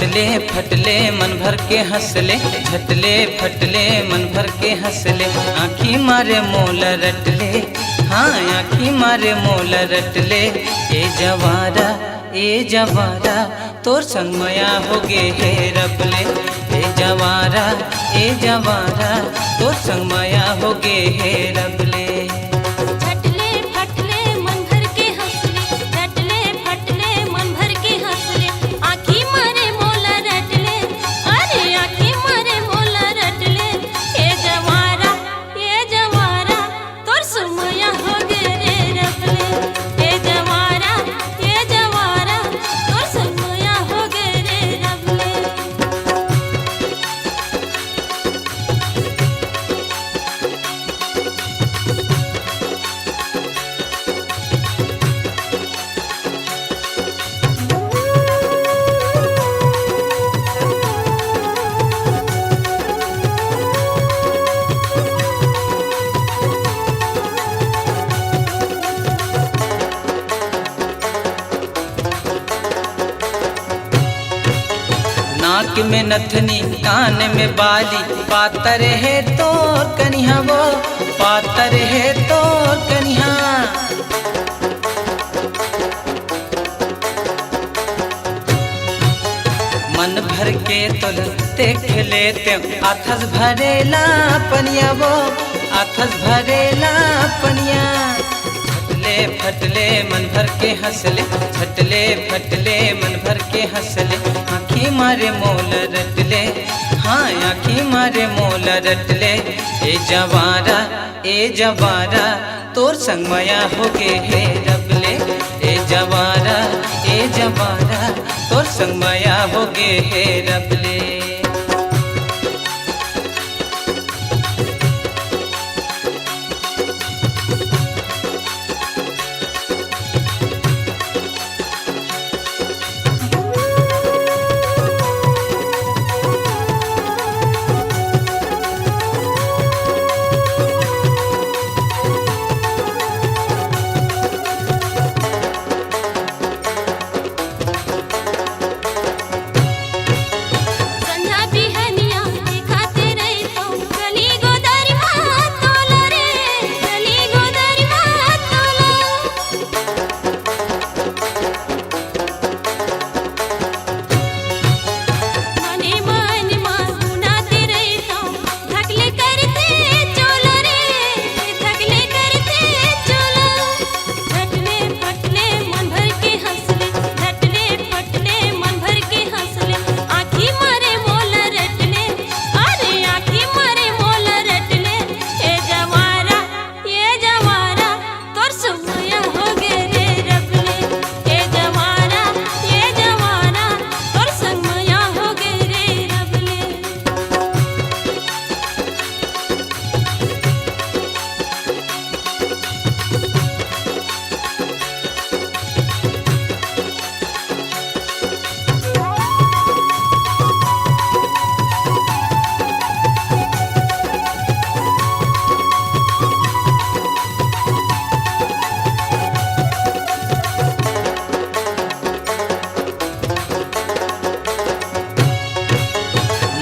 झटले फटले मन भर के हंसले, झटले फटले मन भर के हंसले। आँखी मारे मोल रटले, हाँ आँखी मारे मोल रटले। ए जवारा तोर संग मया होगे हे रबले। ए जवारा तोर संग मया होगे हे रबले। झटले फटले मन भर के हंसले, झटले फटले मन भर के हंसले। आँखी मारे मोला रटले, अरे आँखी मारे मोला रटले। ए जवारा तोर सुमया हो गे रे रबले। ए जवारा तोर सुमया हो गे रे रबले। नाक में नथनी कान में बाली, पातर है तोर कनिहा वो, पातर है तोर कनिहा। मन भर के तुल देख लेते, आथस भरेला पनिया वो, आथस भरेला पनिया। झटले फटले मन भर के हंसले, झटले फटले मन भर के हंसले। आँखी मारे मोल रटले, हाँ आँखी मारे मोल रटले। ए जवारा तोर संग मया होगे हे रबले। ए जवारा तोर संग मया होगे हे रबले। संझा बिहनिया दिखाते रही तो गली गोदारी मात तोला रे, गली गोदारी मात तोला। मने मन गुनाते रही तो धकले करते चोला रे, धकले करते चोला। झटले फटले मन भर के हंसले, झटले फटले मन भर के हंसले। आँखी मारे मोल रटले, अरे आँखी मारे मोल रटले। ए जवारा तोर सुमया हो गे रे रबले। ए जवारा तोर सुमया हो गे रे रबले।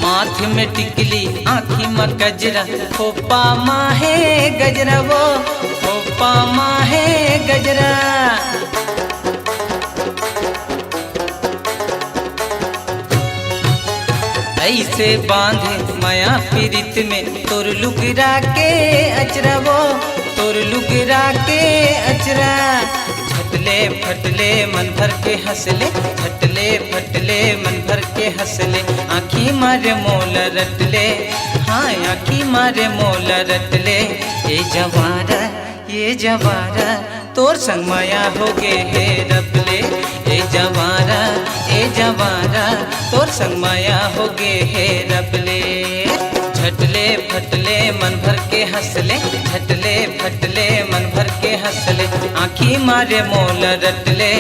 माथ में टिकली आँखी में गजरा, खोपा माहे गजरा वो, खोपा माहे गजरा। ऐसे बांधे माया पीरित में तोर लुगरा के अचरा वो, तोर लुगरा के अचरा। झटले फटले मन भर के हंसले, झटले फटले मन भर के हंसले। आँखी मारे मोल रटले, हाँ आँखी मारे मोल रटले। ए जवारा तोर संग माया होगे हे रबले। ए जवारा तोर संग माया होगे हे रबले। झटले फटले मन भर के हंसले, झटले फटले मन भर के हंसले। आँखी मारे मोल रटले,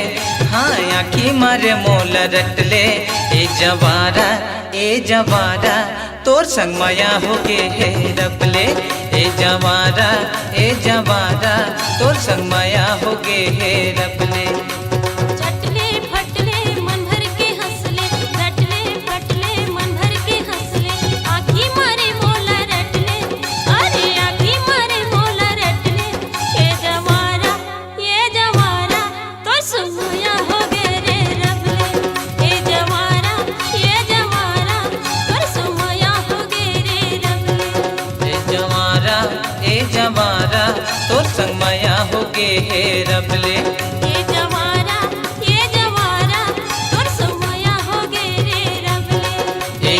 हाँ आँखी मारे मोल रटले। ए जवारा तोर संग माया होगे हे रबले। ए जवारा तोर संग माया होगे हे रबले। झटले फटले मन भर के हंसले, झटले गे हे रबले। ये जवारा तोर संगमया हो गे रे रबले। ए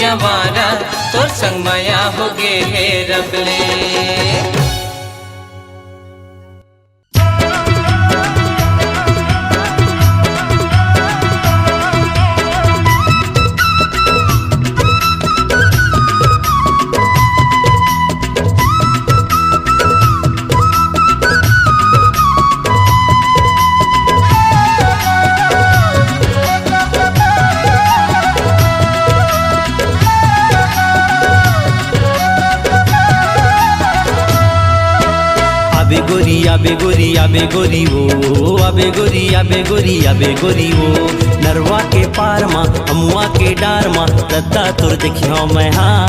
जवारा तोर संगमया हो गे हे रबले। आबे गोरी वो आबे गोरी वो नरवा के पार माँ अमुआ के डार माँ रद्दा तुर देखियो मैं हाँ।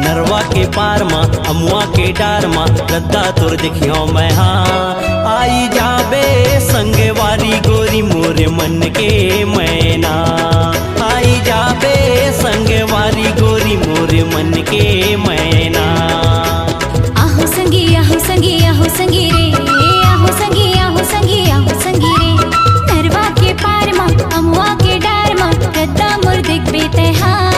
नरवा के पार माँ अमुआ के डार माँ रद्दा तुर देखियो मैं हाँ। आई जाबे संगे वाली गोरी मोरे मन के मैना। आई जाबे संगे वाली गोरी मोरे मन के मैना। आहो संगी रे, आहो संगी रे। नरवा के पार माँ अमुआ के डार माँ रद्दा मोर दिख बेते हाँ।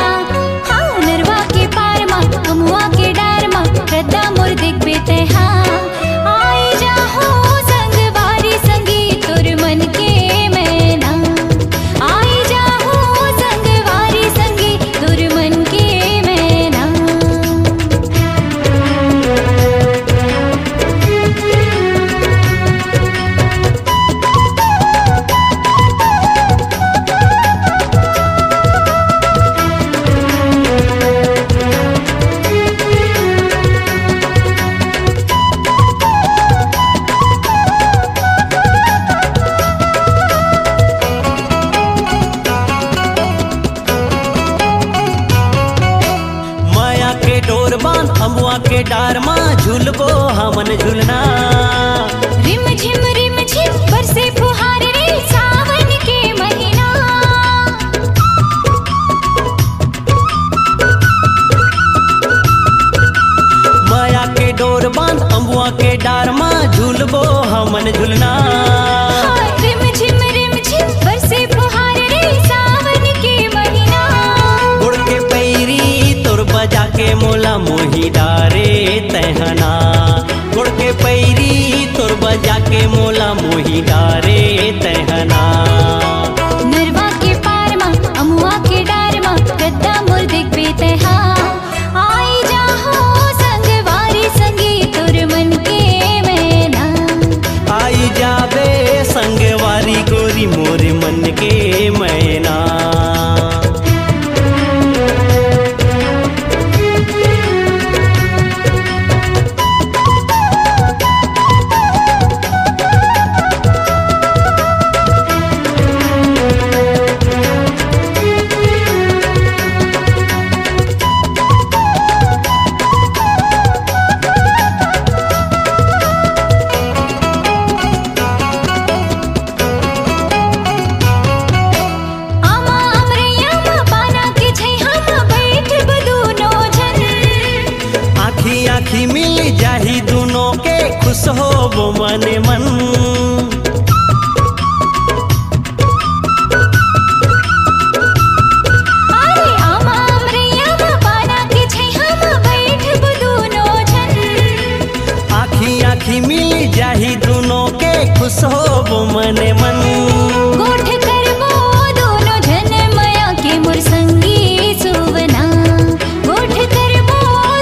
हाँ नरवा के पार माँ अमुआ के डार माँ रद्दा मोर दिख बेते हाँ। आई जाहो संग वारी संगी तुर मन के मैना। आई जाहो संग वारी संगी तुर मन के मैना। अमुआ के डार माँ झूलबो हमन झूलना। रिम झिम बरसे फुहार रे सावन के महीना। माया के डोर बांध अमुआ के डार माँ झूलबो हमन झूलना। रिम झिम बरसे फुहार रे सावन के महीना। गुड़ के पैरी तोर बजा के मोला मोही डारे तहना। गुड़ के पैरी तोर बजा के मोला मोही डारे तहना। नरवा के पार माँ अमुआ के डार माँ रद्दा मोर दिख बेते हाँ। आई जाहो संग वारी संगी तुर मन के मैना। आई जाबे संग वारी गोरी मोरे मन के मैना। आँखी मिल जाही दोनों के खुश हो वो मन मन। अरे आमा अमरैया पाना के छै हम बैठब दोनों जन। आँखी मिल जाही दोनों के खुश हो वो मन मन। गोठ करबो दोनों जन माया के मोर संगी सुवना। गोठ करबो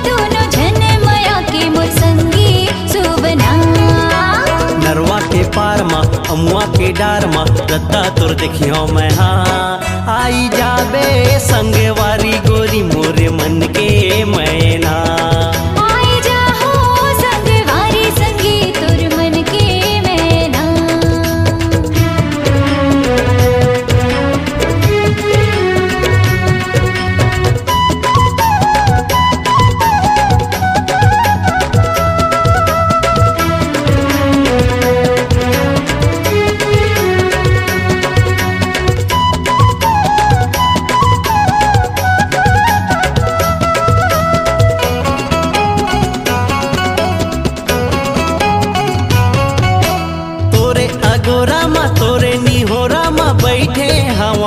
दोनों जन माया के मोर संगी सुवना। नरवा के पार माँ अमुआ के डार माँ रद्दा तुर देखियो मैं हाँ। आई जाबे संग वारी गोरी मोरे मन के मैना। आई जाहो संग वारी संगी तुर मन के मैना।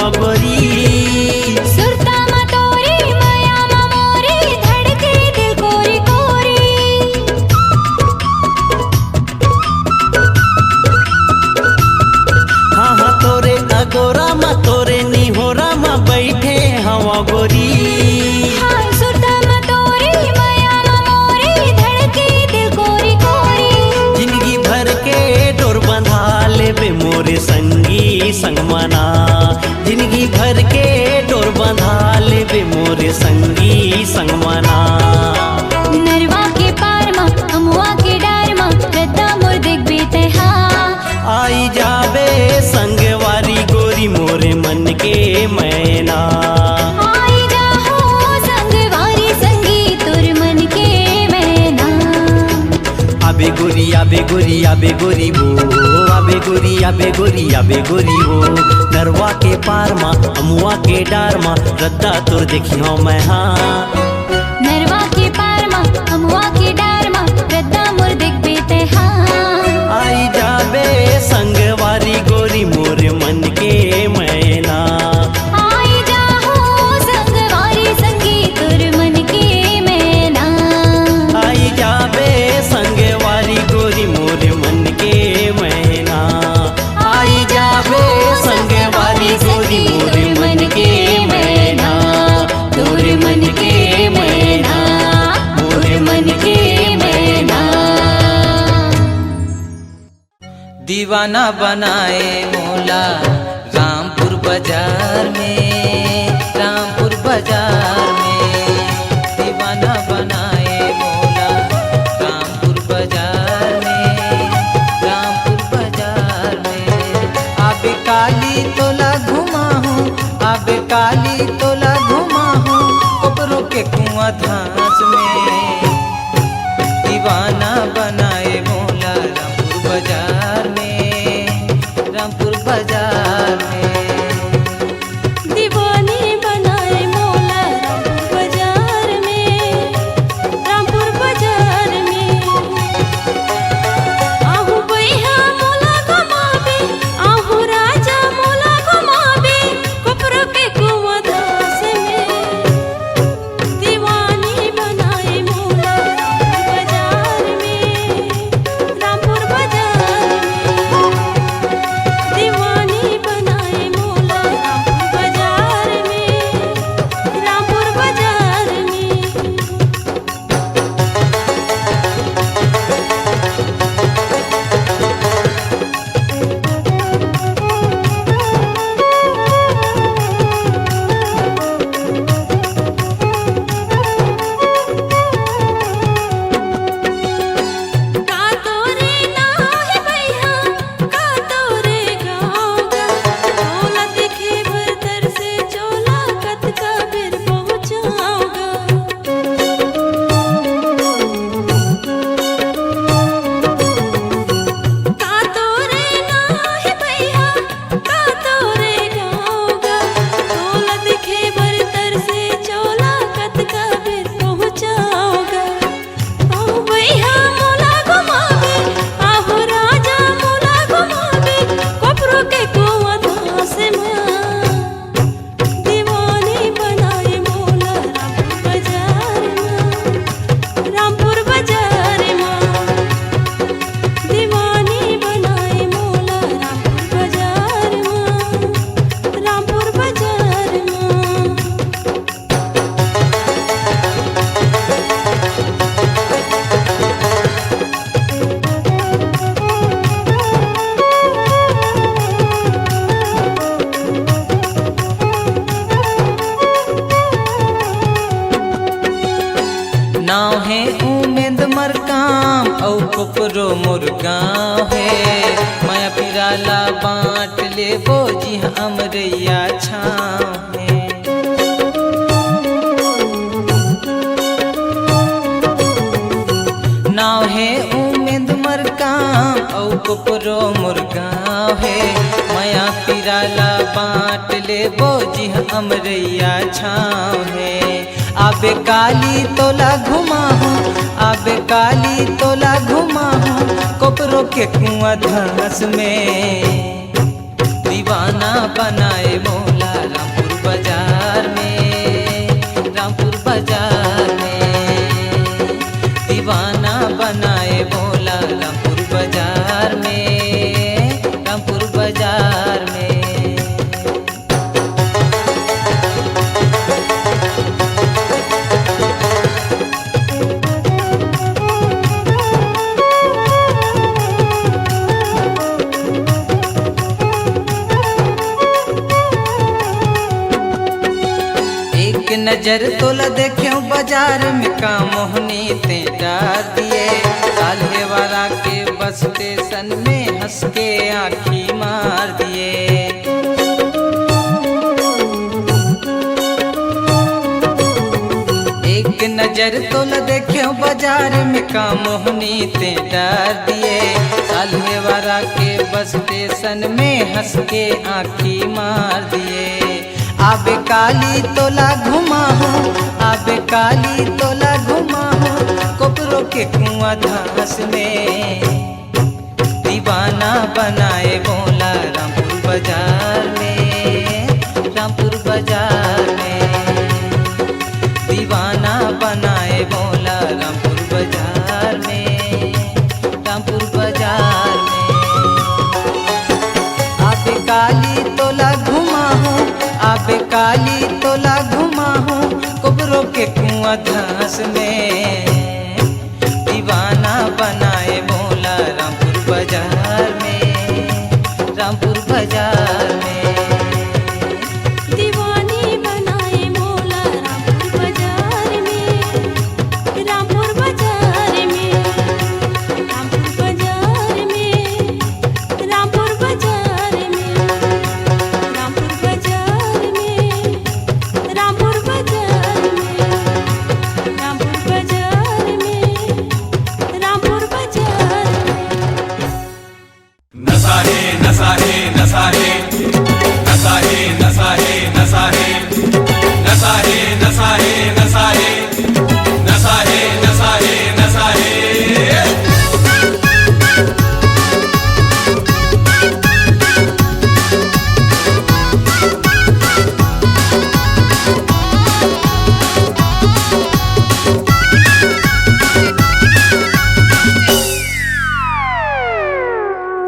हवा गोरी। सुरता मा तोरी माया मा मोरी धड़के दिल कोरी कोरी। हाँ हाँ तोरे अगोरा मा तोरे निहोरा मा बैठे हवा गोरी। हाँ सुरता मा तोरी माया मा मोरी धड़के दिल कोरी कोरी। जिंदगी भर के डोर बंधा लेबे मोरे संगी संगमना। जिंदगी भर के डोर बंधा लेबे मोरे संगी संगमना। नरवा के पार मा अमुआ के डार मा रद्दा मोर देख बीते हाँ। आई जाबे संगवारी गोरी मोरे मन के मैना। आई जाहो संगवारी संगी तुर मन के मैना। आबे गोरी आबे गोरी आबे गोरी वो। आबे गोरी आबे गोरी आबे गोरी वो। नरवा के पार मा अमुआ के डार मा रद्दा तोर देखियो मैं हाँ। नरवा के पार मा अमुआ के डार मा रद्दा मोर देख बीते हाँ। आई जाबे संगवारी गोरी मोरे मन के मैना। आई जाहो संगवारी संगी तुर मन के मैना। आई जाबे संगवारी गोरी मोरे मन के मैना। आई जाबे संगवारी गोरी मोरे मन के मैना। तोरे मन के मैना मोरे मन के मैना। दीवाना बनाए मोला रामपुर बाजार में, रामपुर बाजार में। दीवाना बनाए मोला रामपुर बाजार में, रामपुर बाजार में। आबे काली तोला घुमा हूँ, आबे काली तोला घुमा हूँ कोपरों के कुआं धांस में। दीवाना बनाए मोला रामपुर बाजार में, रामपुर बाजार में। दीवानी बनाए मोला रामपुर बाजार में, रामपुर बाजार में। आहू बैहा मोला घुमाबे, आहू राजा मोला घुमाबे कोपरों के कुआं धांस में। दीवानी बनाए मोला रामपुर बाजार में, रामपुर बाजार में। दीवानी बनाए मोला रामपुर बाजार में, रामपुर बाजार में। का तोरे नाहे भैया, का तोरे गाँवगा। चोला दिखे भरतर से चोला कत का फिर पहुँचाऊँगा। का तोरे नाहे भैया, का तोरे गाँवगा। चोला दिखे भरतर से चोला कत का फिर पहुँचाऊँगा। आहू बैहा मोला घुमाबे, आहू राजा मोला घुमाबे कोपरों के कुआं धांस में। दीवानी बनाए मोला रामपुर बाजार में, रामपुर बाजार में। दीवानी बनाए मोला रामपुर बाजार में, रामपुर बाजार में। नाव है उमेद मरकाम औ कोपरो मोर गाँव है। माया पिराला बाँट ले बोझी अमरैया छाँव है। नाव है उमेद मरकाम औ कोपरो मोर गाँव है। माया पिराला बाँट ले बोझी अमरैया छाँव है। आबे काली तोला घुमा हूँ, आबे काली तोला घुमा हूँ कोपरों के कुआं धंस में। दीवाना बनाए मोला नजर तोला देखे बाजार में का मोहनी ते डार दिए साल्हे वाला के बस स्टेशन में हंस के आँखी मार दिए। एक नजर तोला देखे बाजार में का मोहनी ते डार दिए साल्हे वाला के बस स्टेशन में हंस के आँखी मार दिए। आबे काली तोला घुमा हूँ आबे काली तोला घुमा हूँ कोपरो के कुआं धास में दीवाना बनाए बोला रामपुर बाजार में रामपुर बाजार में दीवाना बनाए बोला रामपुर बाजार में रामपुर बाजार में। आबे काली तोला घुमा हूँ आबे काली तोला घुमा हूँ कोबरो के कुआं धास में दीवाना बनाए बोला रामपुर बाजार में रामपुर बाजार में। दीवानी बनाए मोला रामपुर बाजार में रामपुर बाजार में रामपुर बाजार में रामपुर बाजार में रामपुर बाजार में रामपुर बाजार में रामपुर बाजार में रामपुर बाजार में। नशा है नशा है नशा है नशा है नशा है नशा है नशा है नशा है नशा है नशा है नशा है नशा है।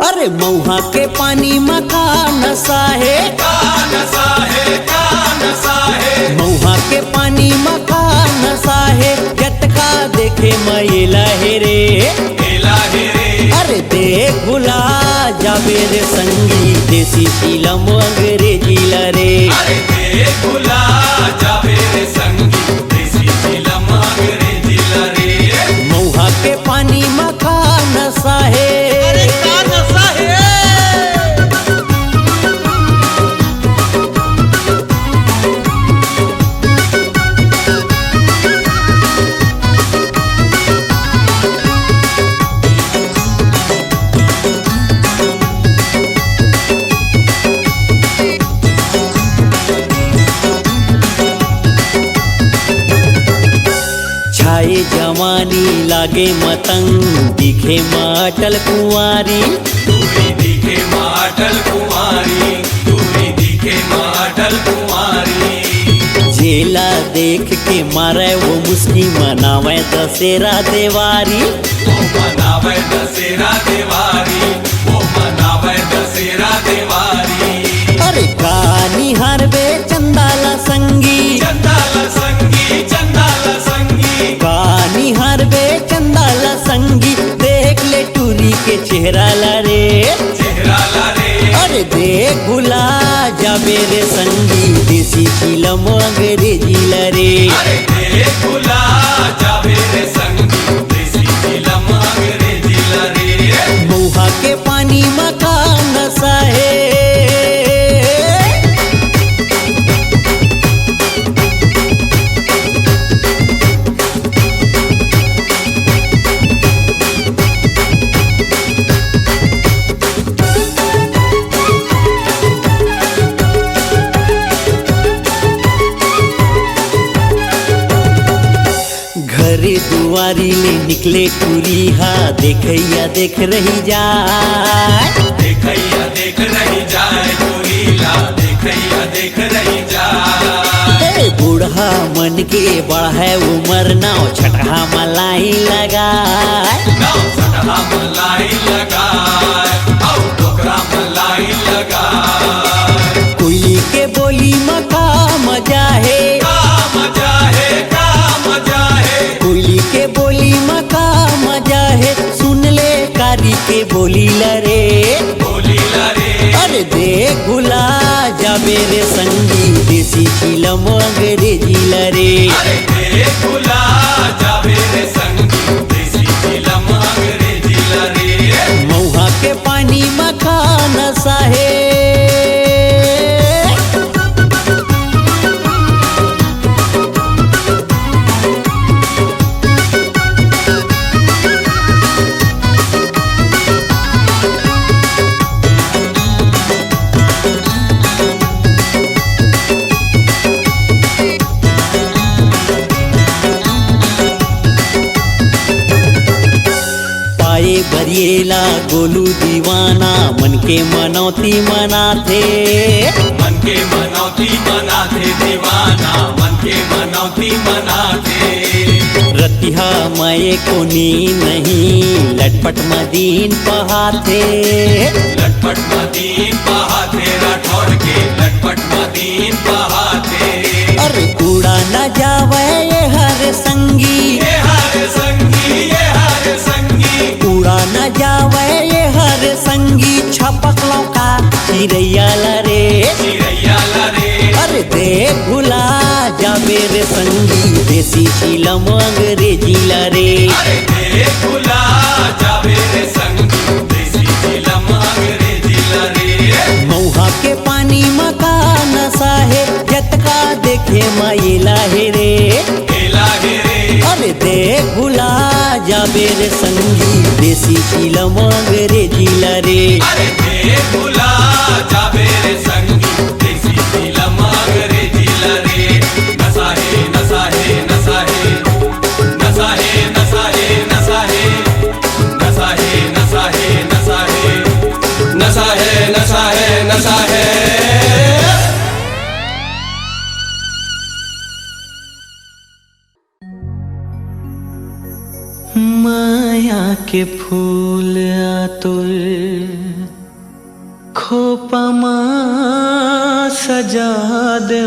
अरे मऊहा के पानी में का नशा है मऊहा के पानी में का नशा है जटका देखे मैला है रे अरे देख भुला जाबे रे संगी देसी फिल्म अंग्रेजी लरे अरे देख भुला जाबे रे संगी देसी फिल्म अंग्रेजी लरे। मऊहा के पानी में का नशा है अरे का नशा है। छाए जवानी लागे मतंग दिखे माटल कुंवारी दूरी दिखे माटल कुमारी दूरी दिखे माटल कुमारी। झेला देख के मारे वो मुस्की मनावे दशहरा देवारी वो मनावे दशहरा देवारी वो मनावे दशहरा देवारी। अरे कहानी हर बे चंदाला संगी चंदाला संगी चंदाला संगी कहानी हर बे चंदाला संगी देख ले टूरी के चेहरा ला रे चेहरा ला रे। अरे देख भुला जाबे रे संगी देसी फिल्म अंग्रेजी लरे अरे देख भुला जाबे रे संगी देसी फिल्म अंग्रेजी लरे। मऊहा के पानी में का नशा है घरे दुआरी ले निकले टूरी हा देखैया देख रही जाए देखैया देख रही जाए चोरीला देखैया देख रही जाए। ए बूढ़ा मन के बढ़ा उमर नाव छठा मलाई लगाए नाव सटहा मलाई लगाए औ टोकरा मलाई लगाए। कोयली के बोली में का मजा है का मजा है का मजा है कोयली के बोली में का मजा है सुन ले कारी के बोली लरे बोली ला रे। अरे देख भुला जाबे रे संगी देसी चिलम अंग्रेजी लरे। अरे देखुला जावे रे संगी देसी चिलम अंग्रेजी लरे। मऊहा के पानी मखा नशा है। बरिएला गोलू दीवाना मन के मनौती मनाथे। मन के मनौती मनाथे दीवाना मन के मनौती मनाथे। रतिहा मये को नींद नहीं लटपट मदीन पहाथे। लटपट मदीन पहाथे राठौड़ के लटपट मदीन पहाथे। अरे उड़ा न जावे ये हर संगी ये हर संगी ये हर संगी। उड़ा न जावे ये हर संगी छपक लौका चिरैया लरे। चिरैया लरे। अरे देख भुला जावे रे संगी देसी चिलम अंग्रेजी लरे। अरे देखुला जावे रे संगी देसी चिलम अंग्रेजी लरे। मऊहा के पानी मका नशा है जतका देखे माइला है रे। हेला हेरे। अरे देख भुला जावे रे संगी देसी चिलम अंग्रेजी लरे। अरे देखुला जावे रे संगी देसी चिलम अंग्रेजी लरे। नशा है नशा है नशा है नशा है नशा है नशा है नशा है नशा है नशा है नशा है नशा है नशा है। माया के फूल आतुर खोपा माँ सजा दो।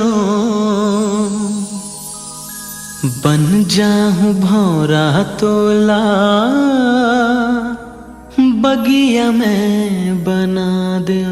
बन जाऊं भौरा तोला बगिया में बना दो।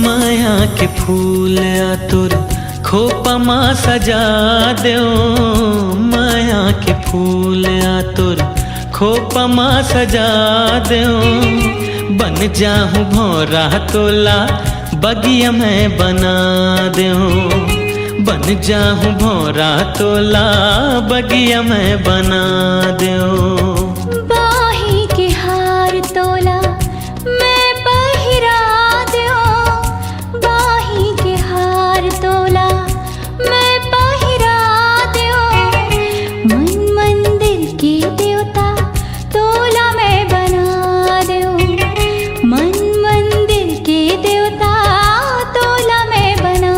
माया के फूल आतुर खोपा माँ सजा दो। माया के फूल आतुर खोपा माँ सजा दो। बन जाऊं भौरा तोला बगिया में बना दो। बन जाऊं भौरा तोला बगिया में बना दो। बाही के हार तोला मैं पहिरा दो। बाही के हार तोला मैं पहिरा दो। मन मंदिर के देवता तोला मैं बना दो। मन मंदिर के देवता तोला मैं बना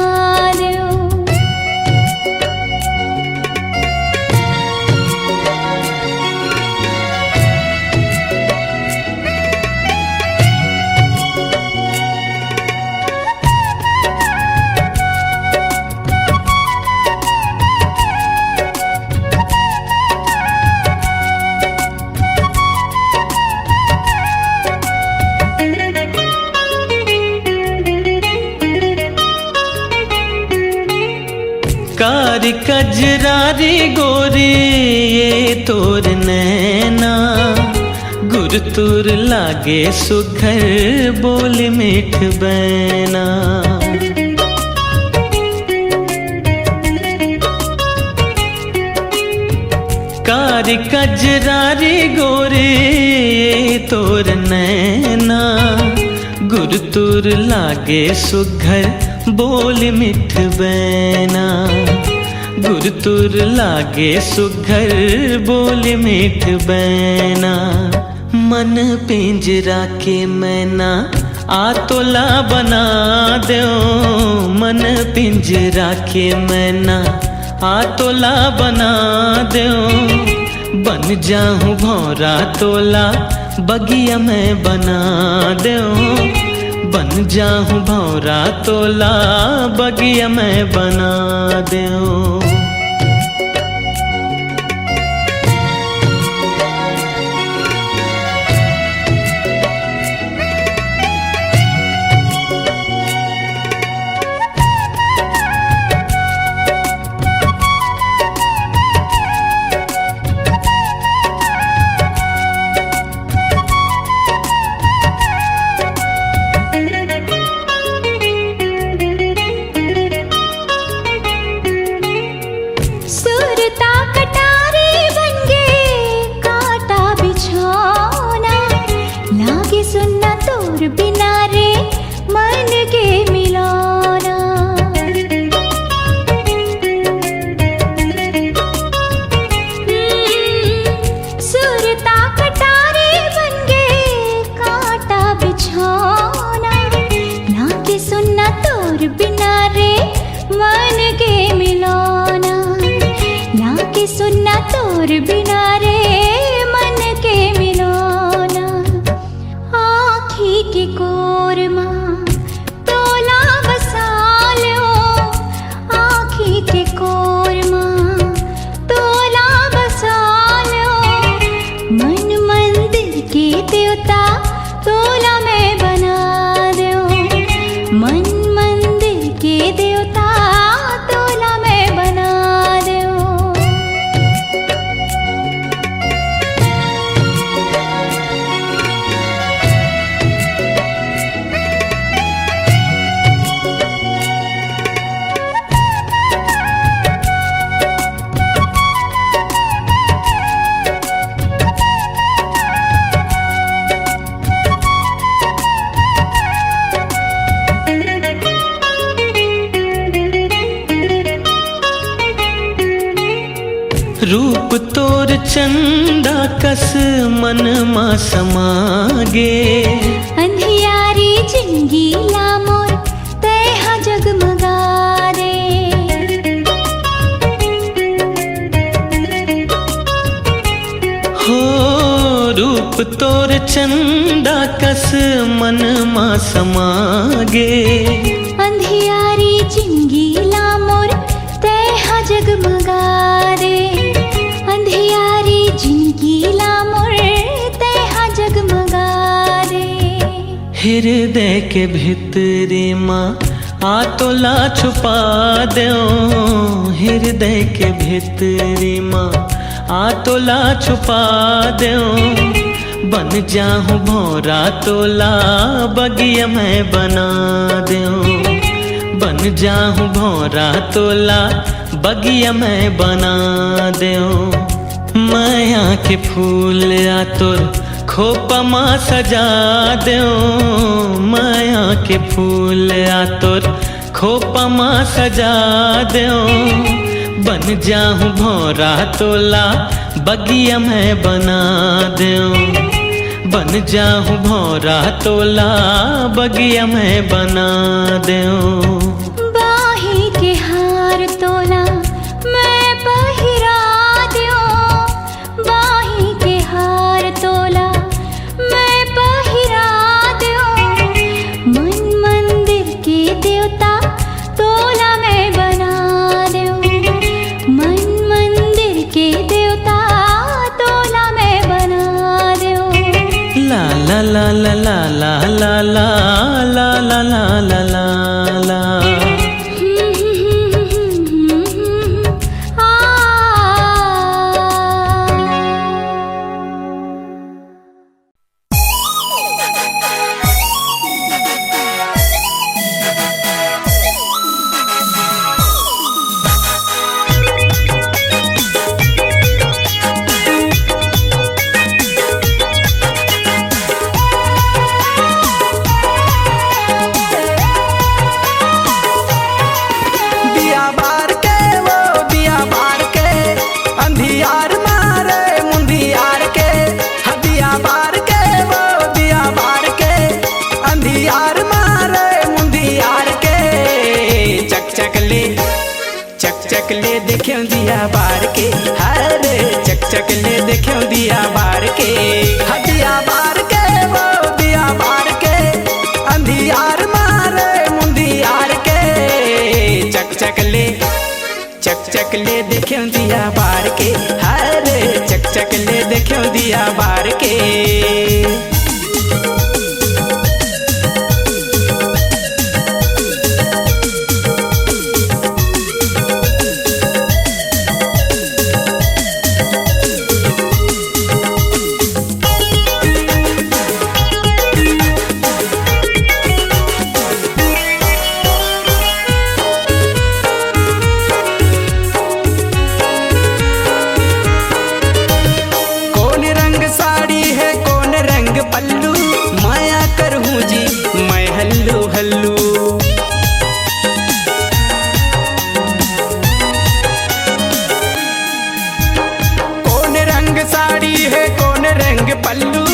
दो। कारी कजरारी गोरी ये तोर नैना गुरतुर लागे सुघर बोल मीठ बैना। कारी कजरारी गोरी ये तोर नैना गुरतुर लागे सुघर बोल मिठ बैना। गुरतुर लागे सुघर बोले मीठ बैना, मन पिंजरा के मैना आतोला बना दो, मन पिंजरा के मैना आतोला बना दो, बन जाऊं भौरा तोला बगिया में बना दो, बन जाऊं भौरा तोला बगिया में बना दो। सुरता कटारे बनगे काटा बिछौना, लागे सुनना तोर बिना रे मन के मिलौना। सुरता कटारे बनगे काटा बिछौना, लागे सुनना तोर बिना रे मन के मिलौना, लागे सुनना तोर बिना रे मन के मिलौना। आँखी के कोरमा तोला बसा लो, आँखी के कोरमा तोला बसा लो, मन मंदिर के देवता तोला में बना दो, मन मंदिर के देवता तोला में बना दो। रूप तोर चंदा कस मन मा समागे, अंधियारी जिंदगी ला मोर तैहा जगमगा रे। हो रूप तोर चंदा कस मन मा समागे, अंधियारी जिंदगी ला मोर तैहा जगमगा रे, अंधियारी जिंदगी ला मोर तैहा जगमगा रे। हृदय के भीतरी माँ आतोला छुपा दो, हृदय के भीतरी माँ आतोला छुपा दो, बन जाऊं भौरा तोला बगिया में बना दो, बन जाऊं भौरा तोला बगिया में बना दो। माया के फूल आतोर खोपा माँ सजा दो, माया के फूल आतोर खोपा माँ सजा दो, बन जाऊं भौरा तोला बगिया में बना दो, बन जाऊं भौरा तोला बगिया में बना दो। बाही के हार तोला मैं पहिरा दूं, बाही के हार तोला मैं पहिरा दूं, मन मंदिर के देवता तोला मैं बना दूं, मन मंदिर के देवता तोला मैं बना दूं। ला ला ला ला ला ला ला ला ला ला ला ला ला। अंधियार मारे मुंदियार के, हदिया बार के वो दिया बार के, अंधियार मारे मुंदियार के। चक चक ले देखे दिया बार के, हरे चक ले देखे दिया बार के, हदिया बार के वो दिया बार के, अंधियार मारे मुंदियार के। चक ले देखे दिया बार के, हरे चक ले देखे दिया बार के। पल्लू माया करहूँ जी मैं हल्लू हल्लू। कौन रंग साड़ी है कौन रंग पल्लू,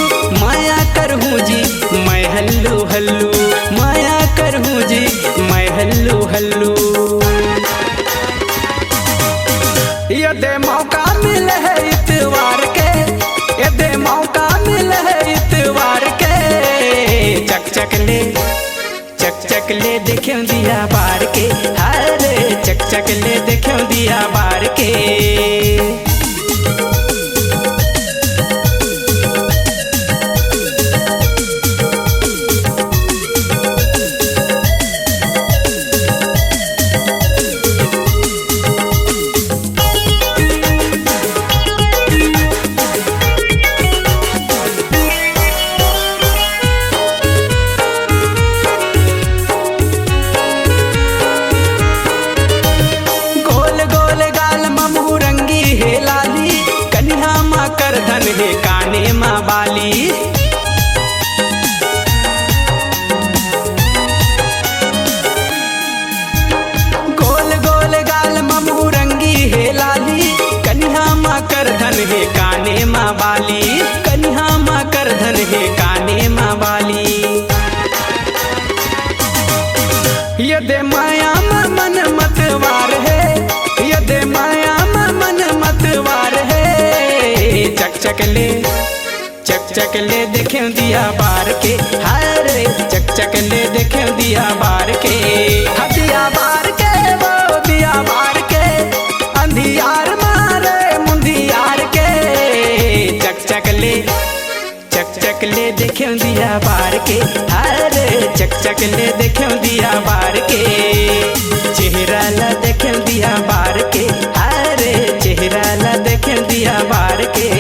माया करहूँ जी मैं हल्लू हल्लू, माया करहूँ जी मैं हल्लू हल्लू। यदि मौका मिले है इतवार के, यदि मौका मिले है इतवार के। चक ले देखे दिया बार के, हरे चक ले देखे दिया बार के। धन है काने माँ बाली, गोल गोल गाल ममू रंगी है लाली, कन्हा माँ कर धन है काने माँ बाली, कन्हा माँ कर धन है काने माँ बाली। यदि माया मन मतवार है, यदि माया मन मतवार है। चक ले देखे दिया बार के, हरे चक ले देखे दिया बार के, हदिया बार के वो दिया बार के, अंधियार मारे मुंदियार के। चक ले देखे दिया बार के, हरे चक ले देखे दिया बार के। चेहरा ला देखे दिया बार के, हरे चेहरा ला देखे दिया बार के।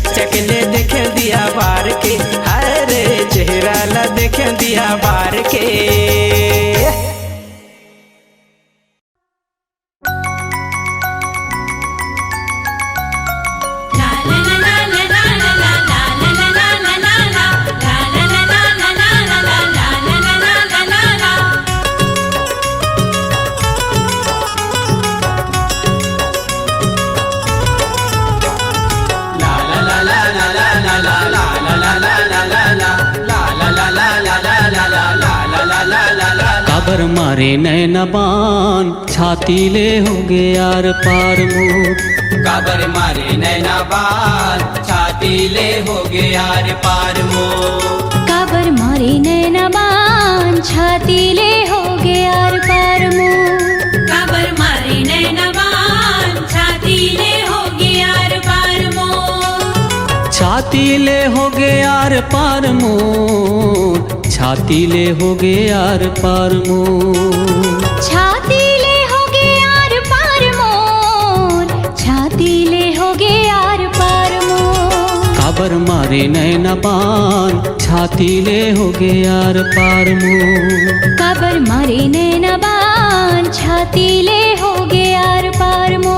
चक ले देखे दिया बार के, हरे चेहरा ला देखे दिया बार के। काबर मारे नैनबान छाती ले होगे यार पार मोर, काबर मारे नैनबान छाती ले होगे यार पार मोर, काबर मारे नैनबान छाती ले होगे यार पार मोर, काबर मारे नैनबान छाती ले होगे यार पार मोर। छाती ले होगे यार पार मोर, छाती ले होगे यार पार मोर, छाती ले होगे यार पार मोर, छाती ले होगे यार पार मोर। काबर मारे नैनबान छाती ले होगे यार पार मोर, काबर मारे नैनबान छाती ले होगे यार पार मोर।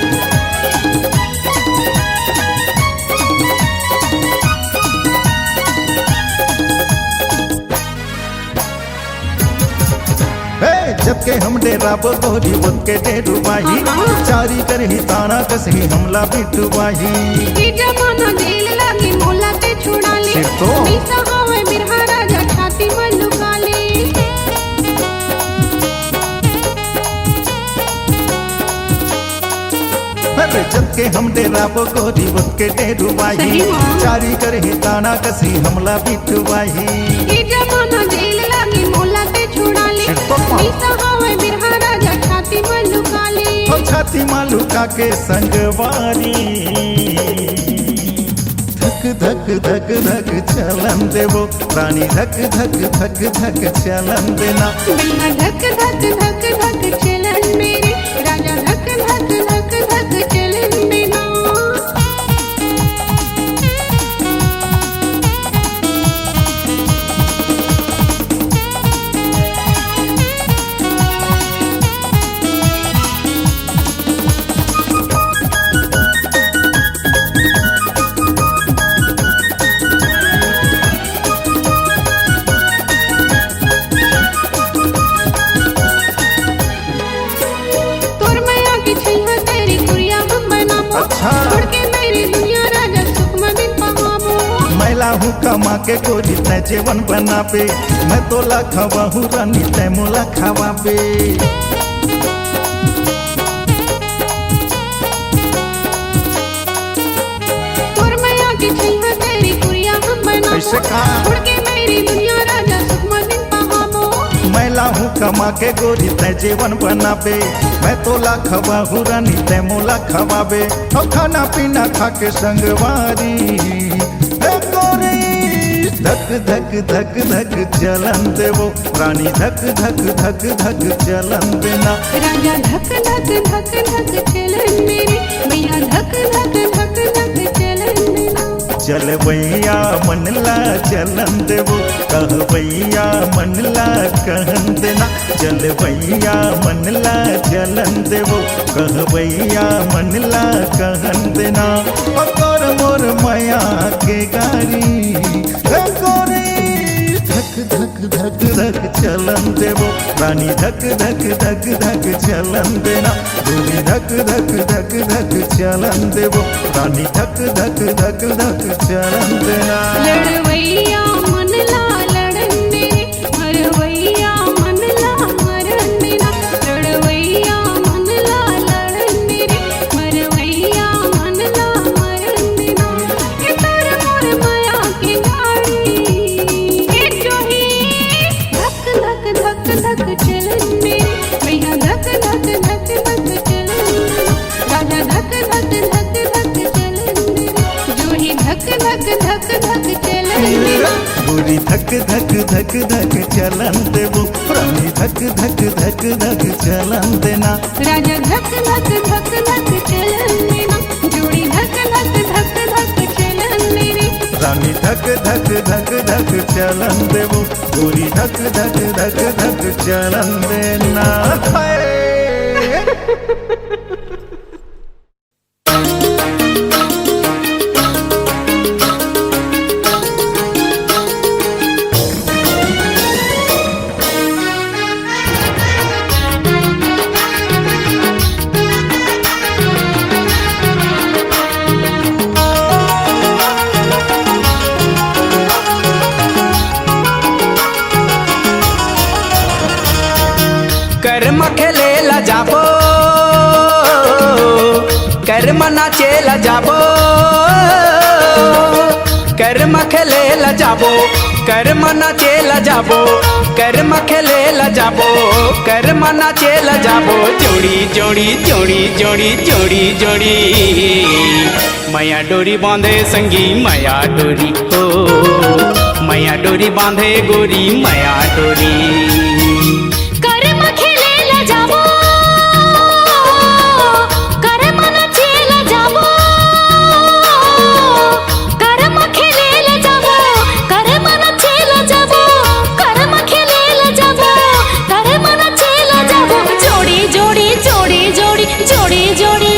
डेराबो गोरी के डेरुबाही चारी करही ताना कसही हमला बिटुबाही ई जमाना दिल लागी मोला ते छुड़ा ले सिर तो। मीसा हवे बिरहा राजा छाती में लुका ले अरे जब के हम डेराबो गोरी के डेरुबाही सही माँ। चारी करही ताना कसही हमला बिटुबाही ई जमाना दिल लागी मोला ते छुड़ा ले सिर तो माँ। मीसा हवे बिरहा राजा छाती में लुका ले हो छाती मालूका के संगवारी धक धक धक धक चलन देवो रानी धक धक धक धक चलन देना बिना धक धक धक धक चलन मेरे राजा धक धक धक धक चलन बिना तोर मैया की छैया तेरी गुड़िया हम बनाबो अच्छा। छोड़ के मेरी दुनिया राजा सुख में दिन पहाबो मैला हूँ कमा के गोरी तय जीवन बना पे मैं तोला खवा हूँ रानी तय मोला खावा पे तोर मैया की छैया तेरी गुड़िया हम बनाबो कैसे कहा? छोड़ के मेरी दुनिया राजा सुख में दिन पहाबो मैला हूँ कमा के गोरी तय जीवन बना पे मैं तोला खवा हूँ रानी तय मोला खवा बे और खाना पीना खा के संगवारी ए गोरी धक धक धक धक चलन देवो रानी धक धक धक धक चलन देना राजा धक धक धक धक चलन मेरे मैया धक धक धक धक चलन मेरा चल भैया मनला चलन देवो कह भैया मनला कहन देना चल भैया मनला चलन देवो कह भैया मनला कहन देना और मोर माया के गारी ए गोरी धक धक धक धक चलन देवो रानी धक धक धक धक चलन देना गोरी धक धक धक धक चलन देवो रानी धक धक धक धक चलन देना लड़वैया मन ला लड़न मेरे मरवैया मन ला मरन मेरा लड़वैया मन ला लड़न मेरे मरवैया मन ला मरन मेरा ये तोर मोर माया की गाड़ी ये जोही धक धक धक धक चलन मेरे मैया धक धक धक धक चलन मेरा राजा धक धक धक धक चलन मेरा जोही धक धक धक धक चलन मेरा गोरी धक धक धक धक चलन देवो रानी धक धक धक धक चलन देना राजा धक धक धक धक चलन मेरा जोड़ी धक धक धक धक चलन मेरी रानी धक धक धक धक चलन देवो गोरी धक धक धक धक चलन देना हाय। कर्म खेलेला जाबो कर्म नाचेला जाबो कर्म खेलेला जाबो कर्म नाचेला जाबो कर्म खेलेला जाबो कर्म नाचेला जाबो जोड़ी जोड़ी जोड़ी जोड़ी जोड़ी जोड़ी माया डोरी बांधे संगी माया डोरी हो माया डोरी बांधे गोरी माया डोरी कर्म खेलेला जाबो कर्म नाचेला जाबो कर्म खेलेला जाबो कर्म नाचेला जाबो कर्म खेलेला जाबो कर्म नाचेला जाबो जोड़ी जोड़ी जोड़ी जोड़ी जोड़ी जोड़ी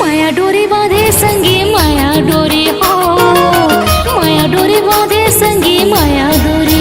माया डोरी बांधे संगी माया डोरी हो माया डोरी बांधे संगी माया डोरी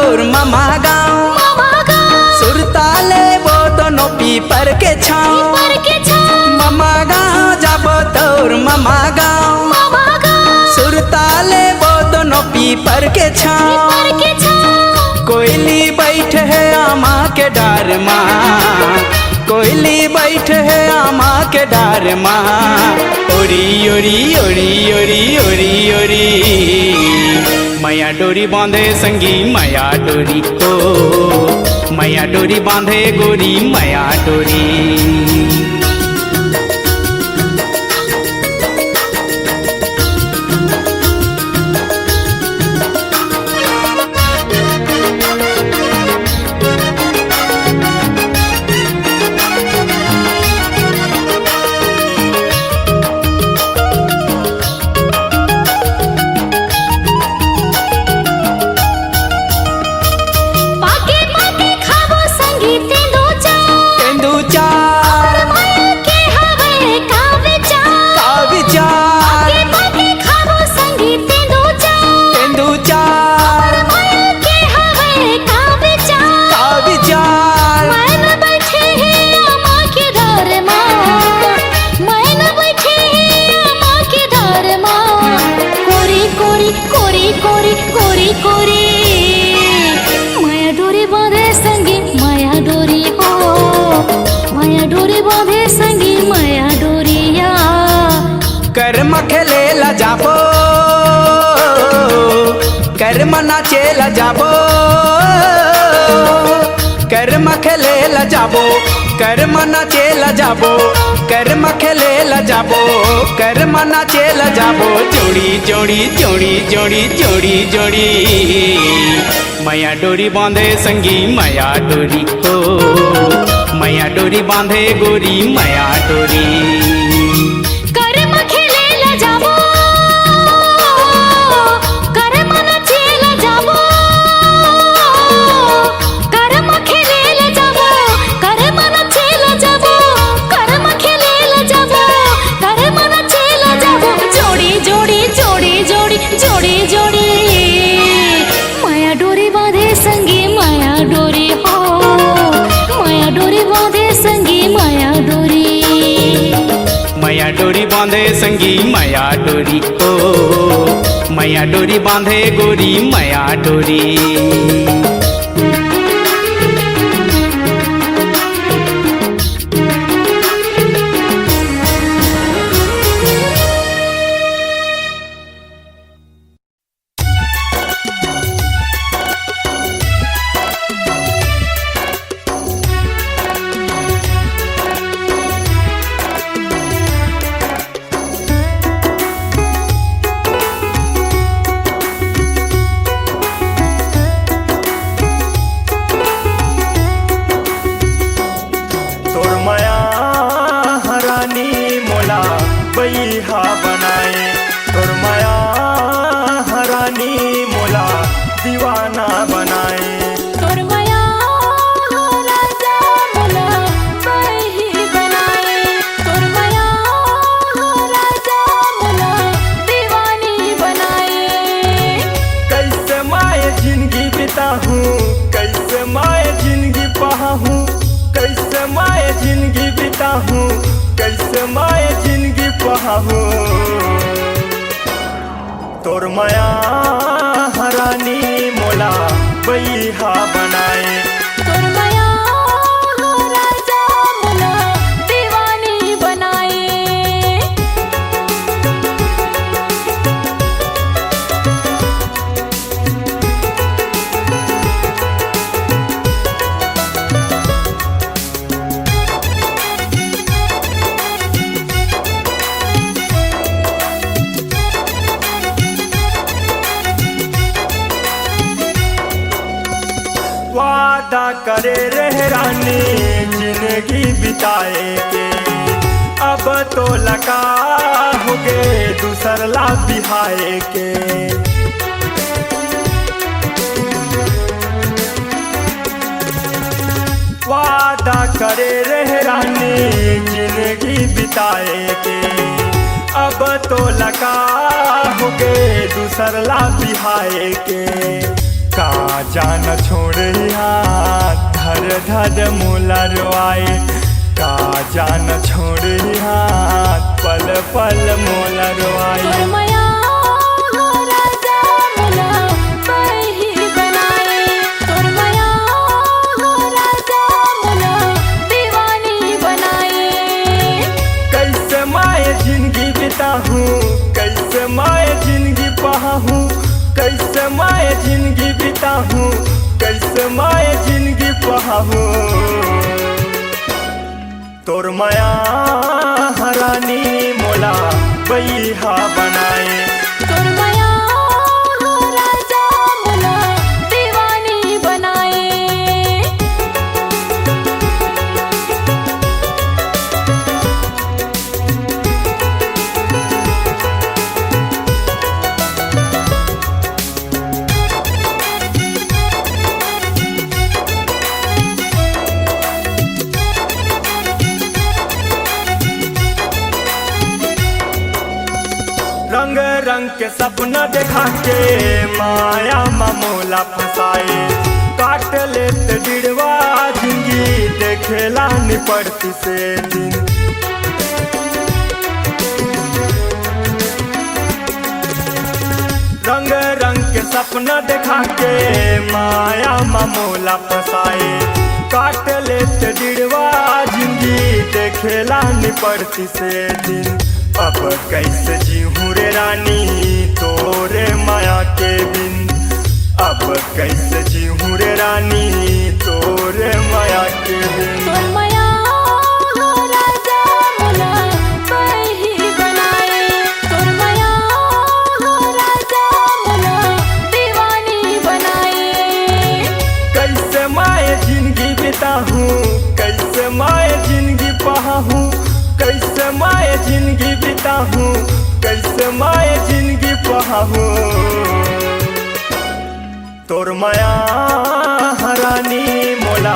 तोर मामा गाँव सुरताले वो दोनों पीपर के छाँव मामा गाँव जाबो तोर मामा गाँव सुरताले वो दोनों पीपर के छाँव कोयली बैठ है आमा के डार माँ कोयली बैठ है आमा के डार माँ ओरी ओरी ओरी ओरी ओरी ओरी मैया डोरी बांधे संगी मैया डोरी हो मैया डोरी बांधे गोरी मैया डोरी कर्म खेलेला जाबो कर्म नाचेला जाबो कर्म खेलेला जाबो कर्म नाचेला जाबो कर्म खेलेला जाबो कर्म नाचेला जाबो जोड़ी जोड़ी जोड़ी जोड़ी जोड़ी जोड़ी मैया डोरी बांधे संगी मैया डोरी हो मैया डोरी बांधे गोरी मैया डोरी डोरी बांधे संगी मैया डोरी हो मैया डोरी बांधे गोरी मैया डोरी बैहा बनाए तोर माया हरानी मोला दीवाना बनाए तोर माया राजा मोला बही बनाए तोर माया राजा मोला दीवानी बनाए कैसे माए जिंदगी बिता हूँ कैसे माए जिंदगी पहा हूँ कैसे माए जिंदगी बिता हूँ कैसे माए जिंदगी पहा हूँ तोर माया हरानी मोला बैहा बनाए तोर माया राजा मोला दीवानी बनाए वादा करे रह रानी जिंदगी बिताए के अब तो लगा हो गे दूसर ला बिहाए के वादा करे रह रानी जिंदगी बिताए के अब तो लगा हो गे दूसर ला बिहाए के का जान छोड़े हाथ धर धर मोला रोआए का जान छोड़े हाथ पल पल मोला रोआए तोर माया हो राजा मोला बही बनाए तोर माया हो राजा मोला दीवानी बनाए कैसे माए जिंदगी बिताहूँ कैसे माए जिंदगी पहाहूँ कैसे माए जिंदगी बिताहूँ कैसे माए जिंदगी पहाहूँ तोर माया हरानी मोला बईहा बनाए तोर माया हो राजा मोला दीवानी बनाए रंग रंग के सपना देखा के माया ममोला फसाए काट लेते डिड़वा जिंदगी देखेला निपड़ती से दिन रंग रंग के सपना देखा के माया ममोला फसाए काट लेते डिड़वा जिंदगी देखेला निपड़ती से दिन अब कैसे जीहूँ रे रानी तोरे माया के बिन अब कैसे जीहूँ रे रानी तोरे माया के बिन तोर माया हो राजा मोला बही बनाए तोर माया हो राजा मोला दीवानी बनाए कैसे माए जिंदगी बिताहूँ कैसे माए जिंदगी पहाहूँ कैसे माए जिंदगी बिताहूँ कैसे माए जिंदगी पहाहूँ तोर माया हरानी मोला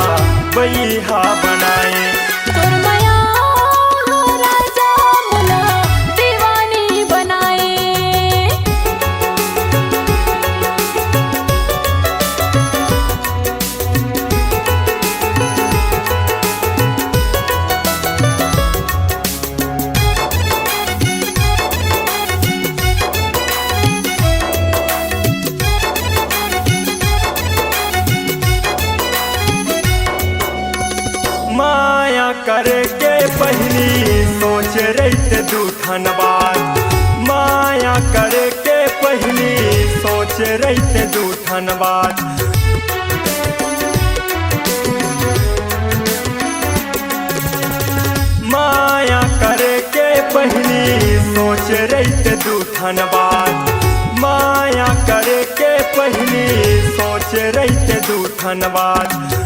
बईहा बनाए तोर माया हो राजा मोला दीवानी बनाए माया करे के पहली सोच रही दूठन बात माया करे के पहली सोच रही दूठन बात माया करे के पहली सोच रही दूठन बात माया करे के पहली सोच रही दूठन बात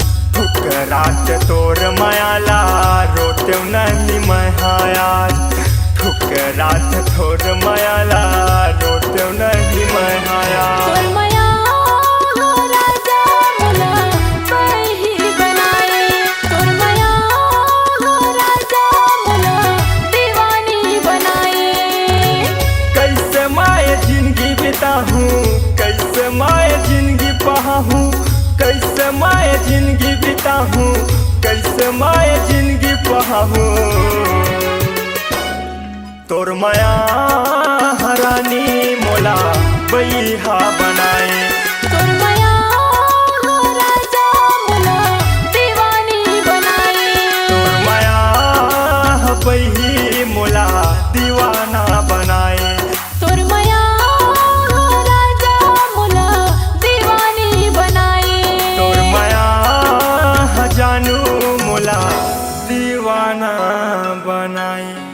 रात तोर मायाला रोते नहीं महायार रात तोर मायाला रोते नहीं महायार तोर माया हो राजा मोला बही बनाए तोर माया हो राजा मोला दीवानी बनाए कैसे माए जिंदगी बिताहूँ कैसे माए जिंदगी पहाहूँ कैसे माए जिंदगी बिताहूँ कैसे माए जिंदगी पहाहूँ तोर माया हरानी मोला बईहा बनाए तोर माया हो राजा मोला दीवानी बनाए तोर माया बही मोला दीवाना बनाए तोर माया हो राजा मोला दीवानी बनाए तोर माया जानू मोला दीवाना बनाए।